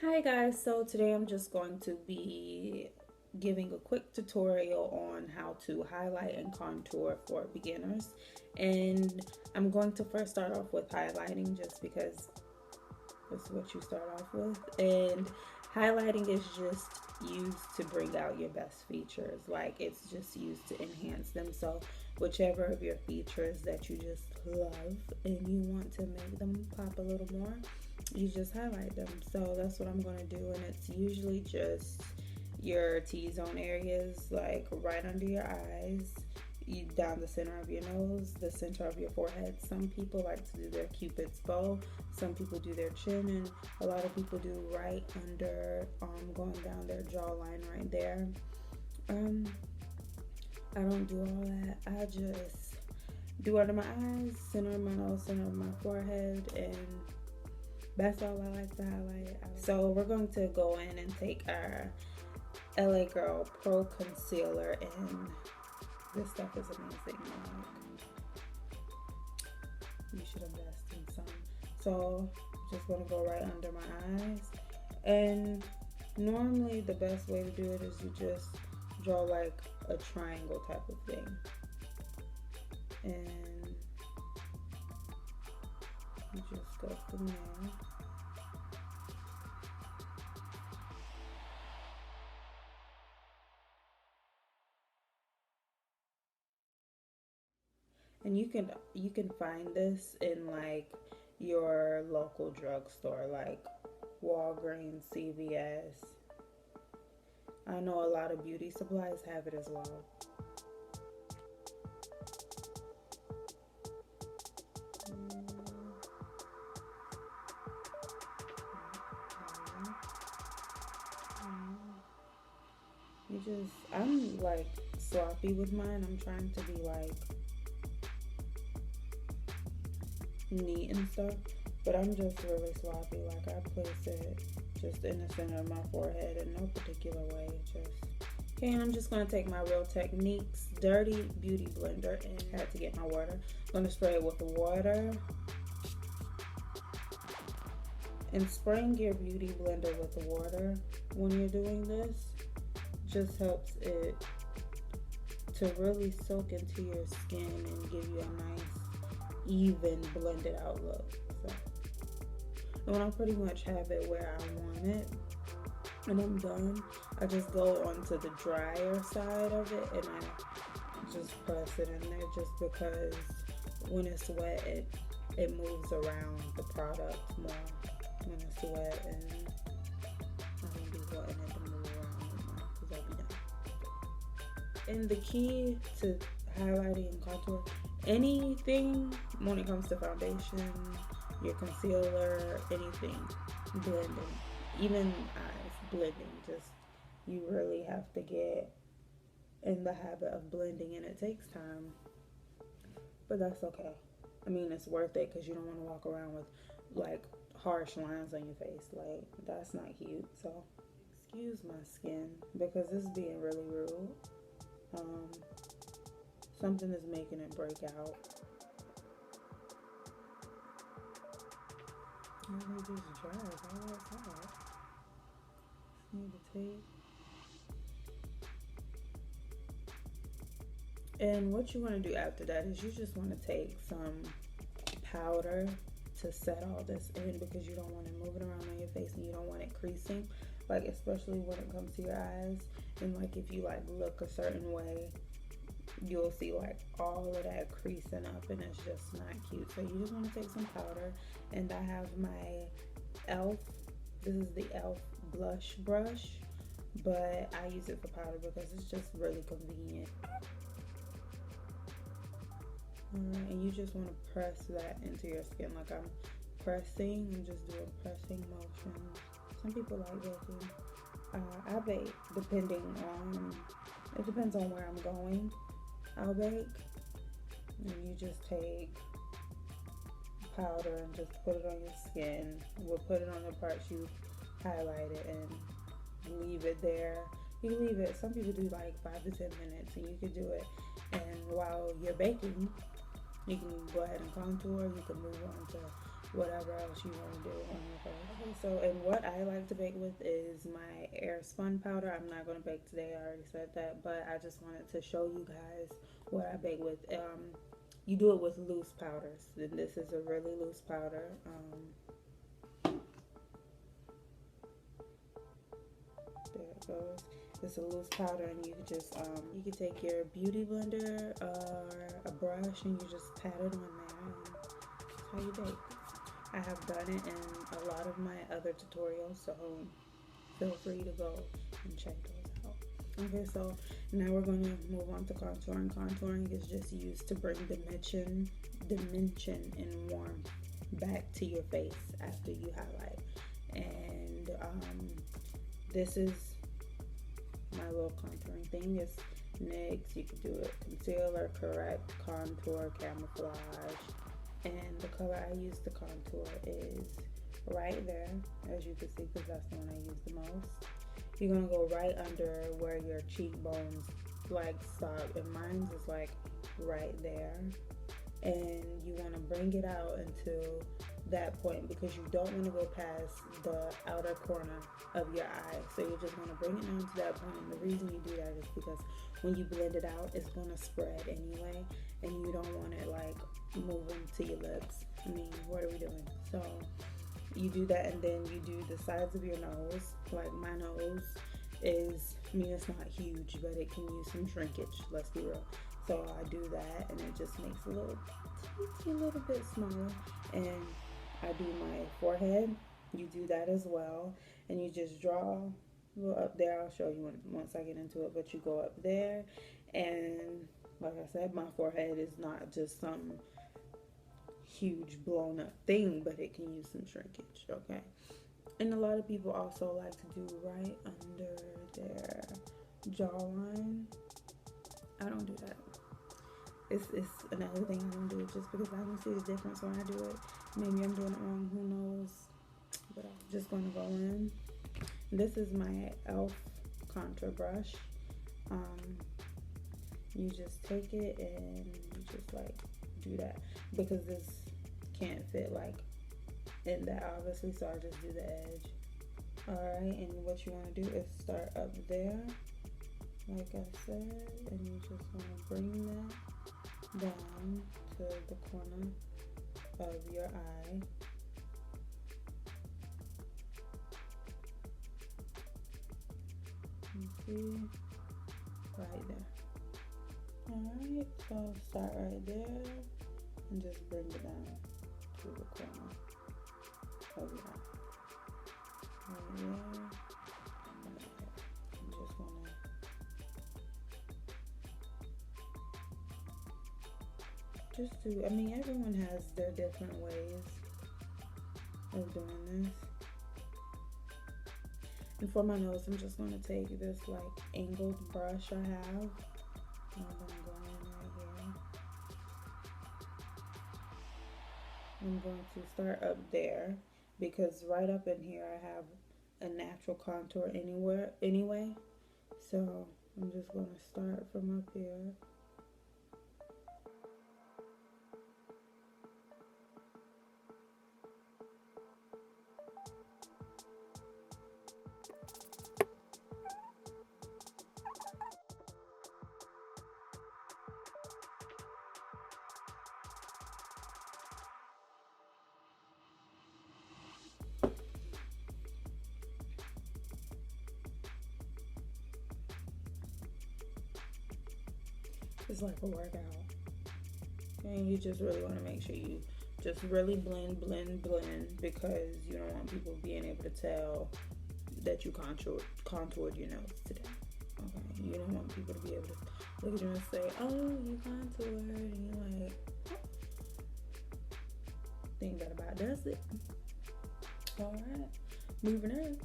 Hi guys, so today I'm just going to be giving a quick tutorial on how to highlight and contour for beginners. And I'm going to first start off with highlighting just because that's what you start off with. And highlighting is just used to bring out your best features. Like it's just used to enhance them. So whichever of your features that you just love and you want to make them pop a little more, you just highlight them. So that's what I'm going to do, and it's usually just your T-zone areas, like right under your eyes, down the center of your nose, the center of your forehead. Some people like to do their cupid's bow, some people do their chin, and a lot of people do right under, going down their jawline right there. um I don't do all that. I just do under my eyes, center of my nose, center of my forehead, and that's all I like to highlight. So we're going to go in and take our LA Girl Pro Concealer, and this stuff is amazing. Like, you should invest in some. So just gonna go right under my eyes. And normally the best way to do it is you just draw like a triangle type of thing. And you just go from there. And you can find this in like your local drugstore, like Walgreens, CVS. I know a lot of beauty supplies have it as well. I'm like sloppy with mine. I'm trying to be like neat and stuff, but I'm just really sloppy. Like I place it just in the center of my forehead in no particular way. Just okay. And I'm just gonna take my Real Techniques Dirty Beauty Blender and had to get my water. I'm gonna spray it with the water. And spraying your beauty blender with the water when you're doing this just helps it to really soak into your skin and give you a nice, even blended out look. So, and when I pretty much have it where I want it and I'm done, I just go onto the drier side of it and I just press it in there just because when it's wet, it moves around the product more when it's wet, and I don't be wanting it to move around anymore because I'll be done. And the key to highlighting and contour anything when it comes to foundation, your concealer, anything, blending, even eyes, blending. Just you really have to get in the habit of blending, and it takes time, but that's okay. I mean, it's worth it because you don't want to walk around with like harsh lines on your face. Like, that's not cute. So, excuse my skin because it's being really rude. Um, Something is making it break out. Maybe just dry. All outside. Need to take. And what you want to do after that is you just want to take some powder to set all this in because you don't want to move it around on your face and you don't want it creasing, like especially when it comes to your eyes. And like if you like look a certain way, you'll see like all of that creasing up and it's just not cute. So you just want to take some powder, and I have my elf, this is the elf blush brush, but I use it for powder because it's just really convenient. And you just want to press that into your skin like I'm pressing. I'm just doing pressing motions. Some people like baking. I bake depending on, it depends on where I'm going. I'll bake. And you just take powder and just put it on your skin. We'll put it on the parts you highlighted and leave it there. You can leave it, some people do like 5 to 10 minutes, and you can do it. And while you're baking, you can go ahead and contour. You can move on to whatever else you want to do on your face. Okay, so and what I like to bake with is my air spun powder. I'm not going to bake today, I already said that, but I just wanted to show you guys what I bake with. You do it with loose powders. And this is a really loose powder. There it goes. It's a loose powder, and you can just you can take your beauty blender or a brush and you just pat it on there, and that's how you bake. I have done it in a lot of my other tutorials, so feel free to go and check those out. Okay, so now we're going to move on to contouring. Contouring is just used to bring dimension and warmth back to your face after you highlight. And this is my little contouring thing. It's NYX. You can do it concealer, correct, contour, camouflage. And the color I use to contour is right there, as you can see, because that's the one I use the most. You're gonna go right under where your cheekbones like stop, and mine is like right there. And you want to bring it out until that point, because you don't want to go past the outer corner of your eye. So you just want to bring it down to that point. And the reason you do that is because when you blend it out, it's going to spread anyway, and you don't want it like moving to your lips. I mean, what are we doing? So you do that, and then you do the sides of your nose. Like my nose is, I mean, it's not huge, but it can use some shrinkage, let's be real. So I do that, and it just makes a little bit smaller. And I do my forehead. You do that as well, and you just draw a little up there. I'll show you once I get into it, but you go up there, and like I said, my forehead is not just some huge blown up thing, but it can use some shrinkage, okay? And a lot of people also like to do right under their jawline. I don't do that. It's another thing I don't do, just because I don't see the difference when I do it. Maybe I'm doing it wrong, who knows? But I'm just going to go in. This is my e.l.f. contour brush. You just take it and you just like do that, because this can't fit like in that obviously, so I just do the edge. Alright, and what you want to do is start up there, like I said, and you just want to bring that down to the corner of your eye. You see? Right there. Alright, so start right there and just bring it down to the corner of your eye. Right there. You just want to just do, I mean, everyone has their different ways of doing this. And for my nose, I'm just going to take this like angled brush I have, and I'm going to go in right here. I'm going to start up there, because right up in here I have a natural contour anyway. So I'm just going to start from up here. It's like a workout. And you just really want to make sure you just really blend, because you don't want people being able to tell that you contoured your nose today. Okay, you don't want people to be able to look at you and say, oh, you contoured, and you're like, think that about does it. Alright, moving on.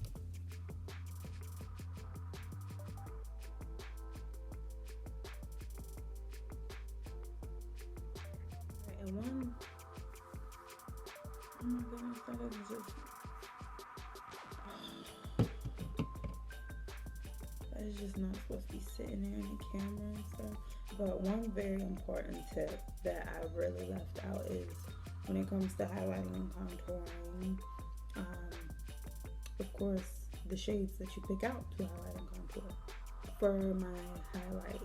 And one, oh my goodness, that is just, that is just not supposed to be sitting there in the camera and stuff. But one very important tip that I really left out is when it comes to highlighting and contouring. Of course, the shades that you pick out to highlight and contour. For my highlight,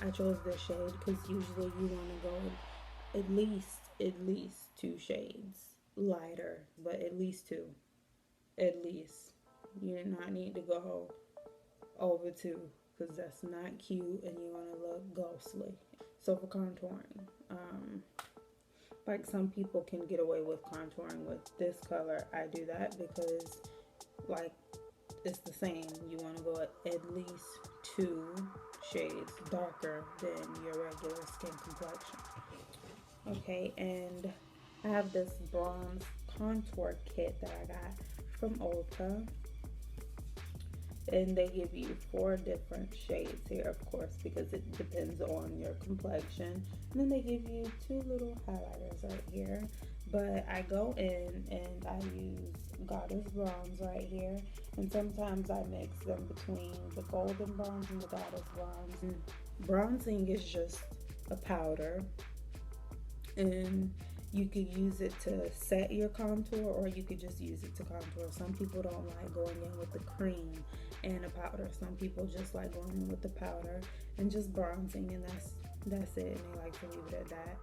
I chose this shade because usually you want to go at least 2 shades lighter, but at least 2. At least. You do not need to go over 2 because that's not cute and you want to look ghostly. So for contouring, like some people can get away with contouring with this color. I do that because like it's the same. You want to go at least 2 shades darker than your regular skin complexion. Okay, and I have this bronze contour kit that I got from Ulta. And they give you 4 different shades here, of course, because it depends on your complexion. And then they give you 2 little highlighters right here. But I go in and I use Goddess Bronze right here. And sometimes I mix them between the Golden Bronze and the Goddess Bronze. And bronzing is just a powder. And you could use it to set your contour, or you could just use it to contour. Some people don't like going in with the cream and a powder. Some people just like going in with the powder and just bronzing, and that's it. And they like to leave it at that.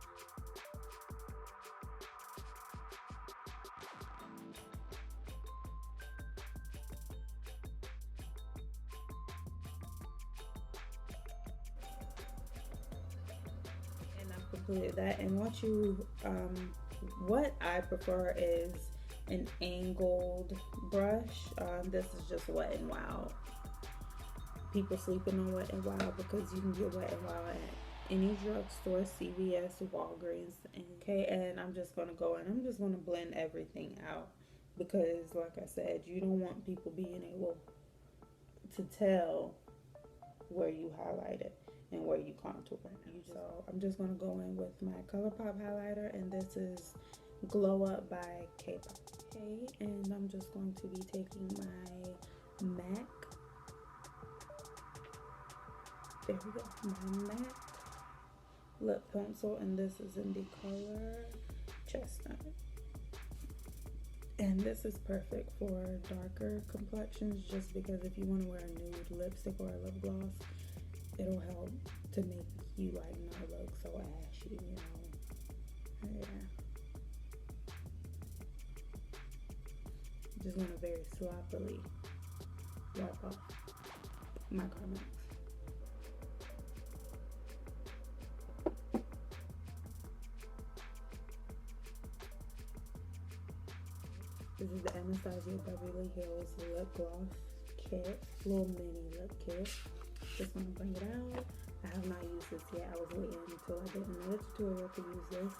And I've completed that. And what I prefer is an angled brush. This is just Wet n Wild. People sleeping on Wet n Wild because you can get Wet n Wild at any drugstore, CVS, Walgreens. Okay, and I'm just gonna go and I'm just gonna blend everything out because, like I said, you don't want people being able to tell where you highlighted and where you contour. So I'm just gonna go in with my ColourPop highlighter, and this is Glow Up by K-Pop. Okay, and I'm just going to be taking my MAC. There we go, my MAC lip pencil, and this is in the color Chestnut. And this is perfect for darker complexions, just because if you want to wear a nude lipstick or a lip gloss, it'll help to make you like not look so ashy, you know. Yeah. Just want to very sloppily wipe off my garments. This is the Anastasia Beverly Hills Lip Gloss Kit, little mini lip kit. Just want to bring it out. I have not used this yet. I was waiting until I did another tutorial to use this.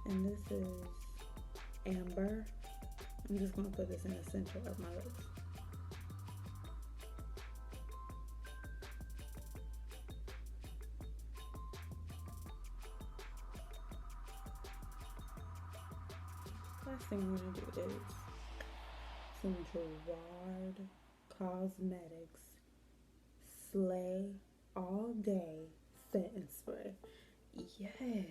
And this is Amber. I'm just going to put this in the center of my lips. Last thing I'm going to do is some Gerard Cosmetics Slay All Day Setting Spray. Yes,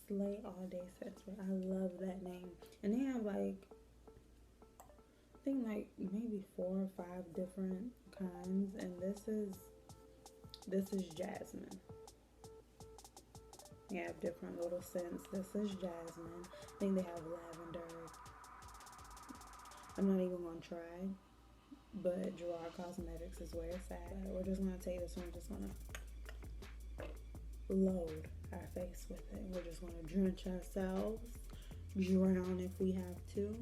Slay All Day Setting Spray. I love that name. And they have like, I think like maybe 4 or 5 different kinds. And this is jasmine. They have different little scents. This is jasmine. I think they have lavender. I'm not even gonna try, but Gerard Cosmetics is where it's at. We're just gonna take this one, just gonna load our face with it. We're just gonna drench ourselves, drown if we have to.